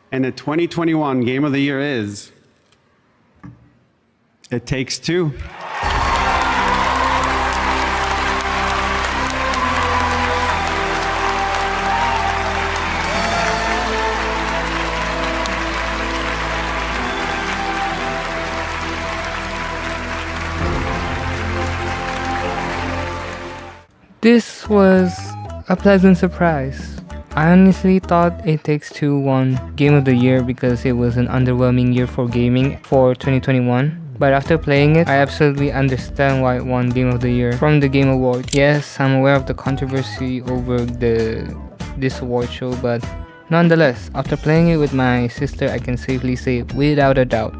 And the 2021 Game of the Year is It Takes Two. This was a pleasant surprise. I honestly thought It Takes Two won Game of the Year because it was an underwhelming year for gaming for 2021. But after playing it, I absolutely understand why it won Game of the Year from the Game Award. Yes, I'm aware of the controversy over this award show, but nonetheless, after playing it with my sister, I can safely say without a doubt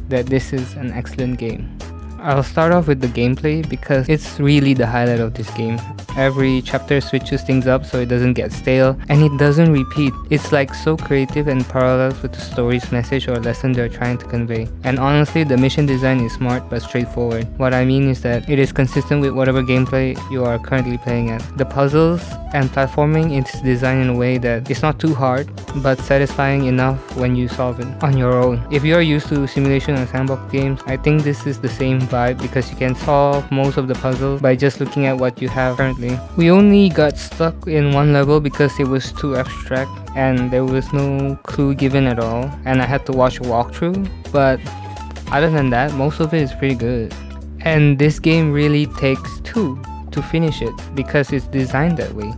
that this is an excellent game. I'll start off with the gameplay because it's really the highlight of this game. Every chapter switches things up so it doesn't get stale and it doesn't repeat. It's like so creative and parallels with the story's message or lesson they're trying to convey. And honestly, the mission design is smart but straightforward. What I mean is that it is consistent with whatever gameplay you are currently playing at. The puzzles and platforming is designed in a way that it's not too hard but satisfying enough when you solve it on your own. If you're used to simulation or sandbox games, I think this is the same vibe because you can solve most of the puzzles by just looking at what you have currently. We only got stuck in one level because it was too abstract and there was no clue given at all, and I had to watch a walkthrough, but other than that, most of it is pretty good. And this game really takes two to finish it because it's designed that way.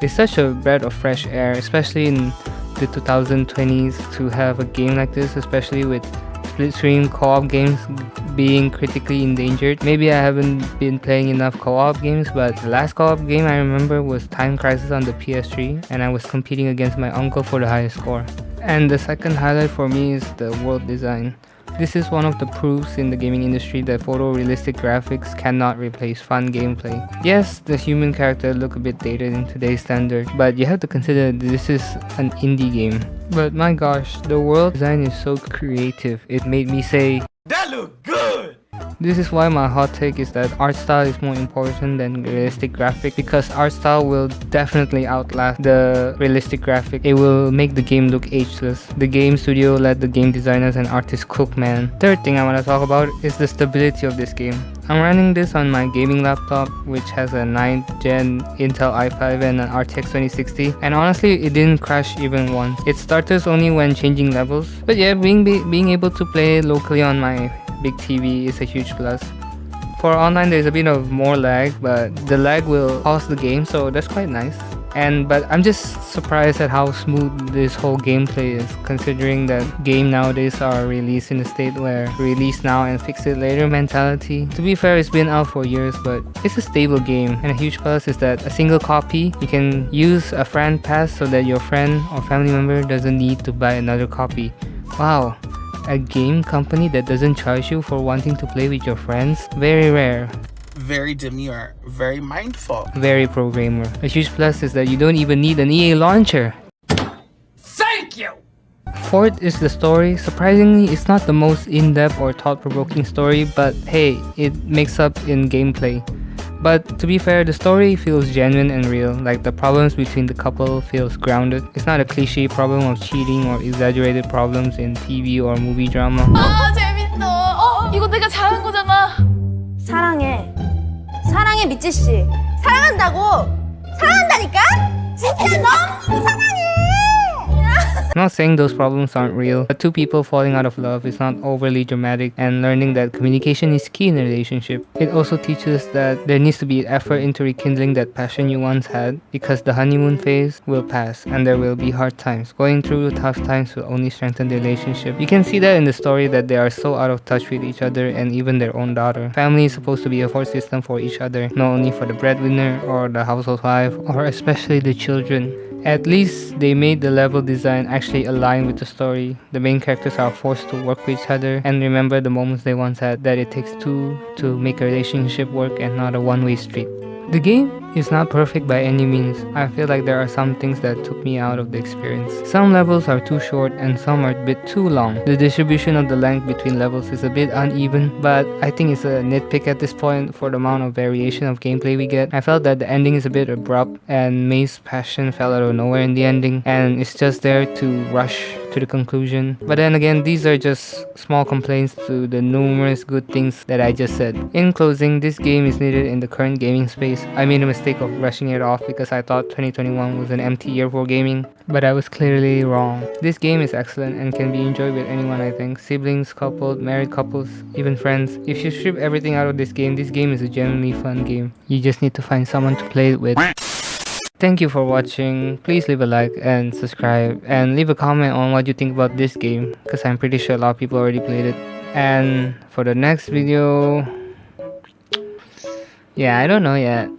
It's such a breath of fresh air, especially in the 2020s, to have a game like this, especially with split screen co-op games being critically endangered. Maybe I haven't been playing enough co-op games, but the last co-op game I remember was Time Crisis on the PS3, and I was competing against my uncle for the highest score. And the second highlight for me is the world design. This is one of the proofs in the gaming industry that photorealistic graphics cannot replace fun gameplay. Yes, the human characters look a bit dated in today's standard, but you have to consider this is an indie game. But my gosh, the world design is so creative, it made me say, "That look good!" This is why my hot take is that art style is more important than realistic graphic, because art style will definitely outlast the realistic graphic. It will make the game look ageless. The game studio let the game designers and artists cook, man. Third thing I want to talk about is the stability of this game. I'm running this on my gaming laptop, which has a 9th gen Intel i5 and an RTX 2060, and honestly it didn't crash even once. It stutters only when changing levels, but yeah, being able to play locally on my big TV is a huge plus. For online there's a bit of more lag, but the lag will pause the game, so that's quite nice. But I'm just surprised at how smooth this whole gameplay is, considering that game nowadays are released in a state where release now and fix it later mentality. To be fair, it's been out for years, but it's a stable game, and a huge plus is that a single copy, you can use a friend pass so that your friend or family member doesn't need to buy another copy. Wow, a game company that doesn't charge you for wanting to play with your friends? Very rare. Very demure, very mindful. Very pro-gamer. A huge plus is that you don't even need an EA launcher. Thank you! Fourth is the story. Surprisingly, it's not the most in-depth or thought-provoking story, but hey, it makes up in gameplay. But to be fair, the story feels genuine and real, like the problems between the couple feels grounded. It's not a cliche problem of cheating or exaggerated problems in TV or movie drama. 아 재밌어. 이거 내가 잘한 거잖아. 사랑해. 사랑해 미찌 씨. 사랑한다고. 사랑한다니까? 진짜 너무 사랑해. I'm not saying those problems aren't real, but two people falling out of love is not overly dramatic, and learning that communication is key in a relationship. It also teaches that there needs to be effort into rekindling that passion you once had, because the honeymoon phase will pass and there will be hard times. Going through tough times will only strengthen the relationship. You can see that in the story that they are so out of touch with each other and even their own daughter. Family is supposed to be a support system for each other, not only for the breadwinner or the household wife, or especially the children. At least they made the level design actually align with the story. The main characters are forced to work with each other and remember the moments they once had, that it takes two to make a relationship work and not a one-way street. The game is not perfect by any means. I feel like there are some things that took me out of the experience. Some levels are too short and some are a bit too long. The distribution of the length between levels is a bit uneven, but I think it's a nitpick at this point for the amount of variation of gameplay we get. I felt that the ending is a bit abrupt and May's passion fell out of nowhere in the ending, and it's just there to rush to the conclusion. But then again, these are just small complaints to the numerous good things that I just said. In closing, this game is needed in the current gaming space. I made a mistake of rushing it off because I thought 2021 was an empty year for gaming, but I was clearly wrong. This game is excellent and can be enjoyed with anyone, I think. Siblings, couples, married couples, even friends. If you strip everything out of this game is a genuinely fun game. You just need to find someone to play it with. Thank you for watching. Please leave a like and subscribe and leave a comment on what you think about this game, because I'm pretty sure a lot of people already played it. And for the next video, yeah, I don't know yet.